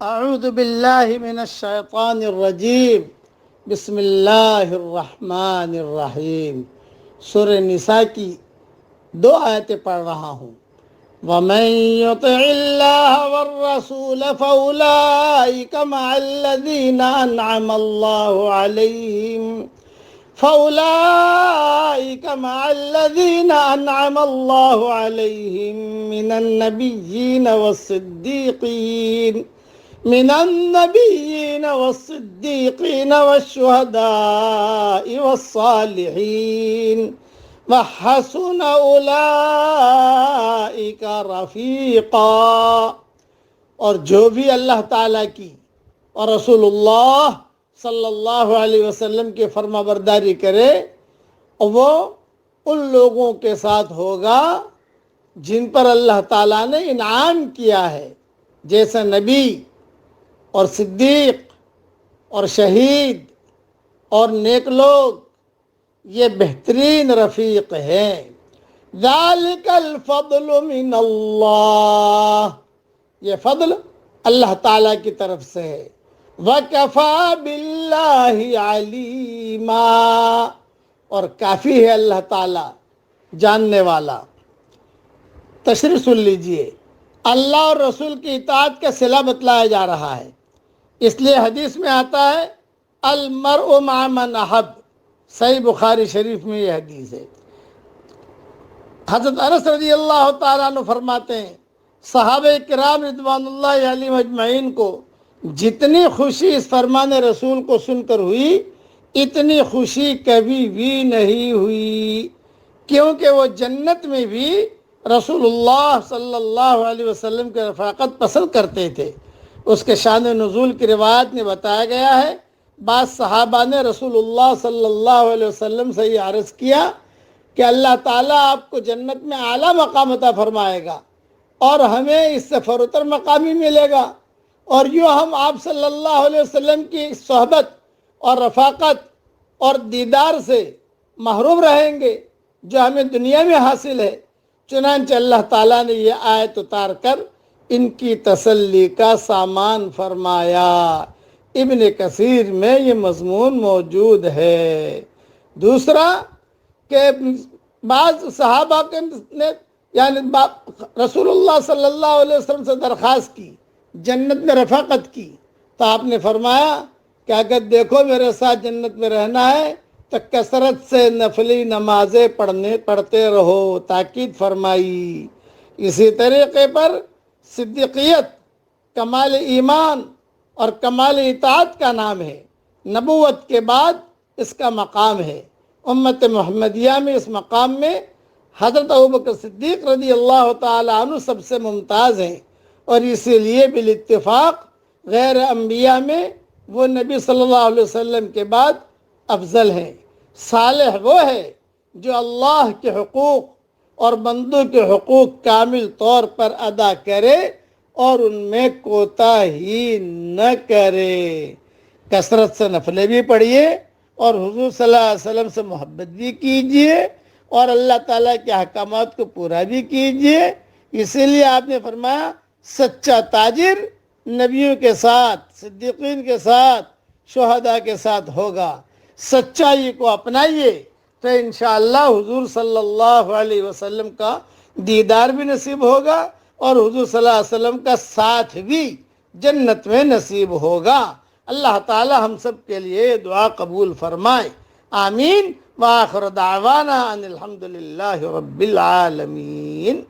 اعوذ باللہ من الشیطان الرجیم بسم اللہ الرحمن الرحیم۔ سورہ نساء کی 2 آیتیں پڑھ رہا ہوں۔ وَمَن يُطِعِ اللَّهَ وَالرَّسُولَ فَأُولَئِكَ مَعَ الَّذِينَ أَنْعَمَ اللَّهُ عَلَيْهِمْ من النبيين والصديقين والشهداء والصالحين وحسن أولئك رفيقا۔ اور جو بھی اللہ تعالیٰ کی اور رسول اللہ صلی اللہ علیہ وسلم کی فرما برداری کرے وہ ان لوگوں کے ساتھ ہوگا جن پر اللہ تعالیٰ نے انعام کیا ہے، جیسے نبی اور صدیق اور شہید اور نیک لوگ، یہ بہترین رفیق ہیں۔ ذالک الفضل من اللہ، یہ فضل اللہ تعالیٰ کی طرف سے ہے۔ وَكَفَى بِاللَّهِ عَلِيمًا، اور کافی ہے اللہ تعالیٰ جاننے والا۔ تشریح سن لیجئے، اللہ اور رسول کی اطاعت کا صلہ بتلایا جا رہا ہے، اس لیے حدیث میں آتا ہے المرء مع من احب، صحیح بخاری شریف میں یہ حدیث ہے۔ حضرت انس رضی اللہ تعالیٰ عنہ فرماتے ہیں صحابہ کرام رضوان اللہ علیہم اجمعین کو جتنی خوشی اس فرمان رسول کو سن کر ہوئی اتنی خوشی کبھی بھی نہیں ہوئی، کیونکہ وہ جنت میں بھی رسول اللہ صلی اللہ علیہ وسلم کی رفاقت پسند کرتے تھے۔ اس کے شان نزول کی روایت میں بتایا گیا ہے، بعض صحابہ نے رسول اللہ صلی اللہ علیہ وسلم سے یہ عرض کیا کہ اللہ تعالیٰ آپ کو جنت میں اعلیٰ مقام عطا فرمائے گا اور ہمیں اس سے فراتر مقام ہی ملے گا، اور یوں ہم آپ صلی اللہ علیہ وسلم کی صحبت اور رفاقت اور دیدار سے محروم رہیں گے جو ہمیں دنیا میں حاصل ہے۔ چنانچہ اللہ تعالیٰ نے یہ آیت اتار کر ان کی تسلی کا سامان فرمایا۔ ابن کثیر میں یہ مضمون موجود ہے۔ دوسرا کہ بعض صحابہ نے یعنی رسول اللہ صلی اللہ علیہ وسلم سے درخواست کی، جنت میں رفاقت کی، تو آپ نے فرمایا کہ اگر دیکھو میرے ساتھ جنت میں رہنا ہے تو کثرت سے نفلی نمازیں پڑھتے رہو، تاکید فرمائی۔ اسی طریقے پر صدیقیت کمال ایمان اور کمال اطاعت کا نام ہے، نبوت کے بعد اس کا مقام ہے۔ امت محمدیہ میں اس مقام میں حضرت ابوبکر صدیق رضی اللہ تعالی عنہ سب سے ممتاز ہیں، اور اسی لیے بالاتفاق غیر انبیاء میں وہ نبی صلی اللہ علیہ وسلم کے بعد افضل ہیں۔ صالح وہ ہے جو اللہ کے حقوق اور بندوں کے حقوق کامل طور پر ادا کرے اور ان میں کوتاہی نہ کرے۔ کثرت سے نفلیں بھی پڑھیے اور حضور صلی اللہ علیہ وسلم سے محبت بھی کیجیے اور اللہ تعالیٰ کے احکامات کو پورا بھی کیجیے۔ اسی لیے آپ نے فرمایا سچا تاجر نبیوں کے ساتھ، صدیقین کے ساتھ، شہداء کے ساتھ ہوگا۔ سچائی کو اپنائیے تو انشاءاللہ حضور صلی اللہ علیہ وسلم کا دیدار بھی نصیب ہوگا اور حضور صلی اللہ علیہ وسلم کا ساتھ بھی جنت میں نصیب ہوگا۔ اللہ تعالی ہم سب کے لیے دعا قبول فرمائے، آمین۔ وآخر دعوانا ان الحمدللہ رب العالمین۔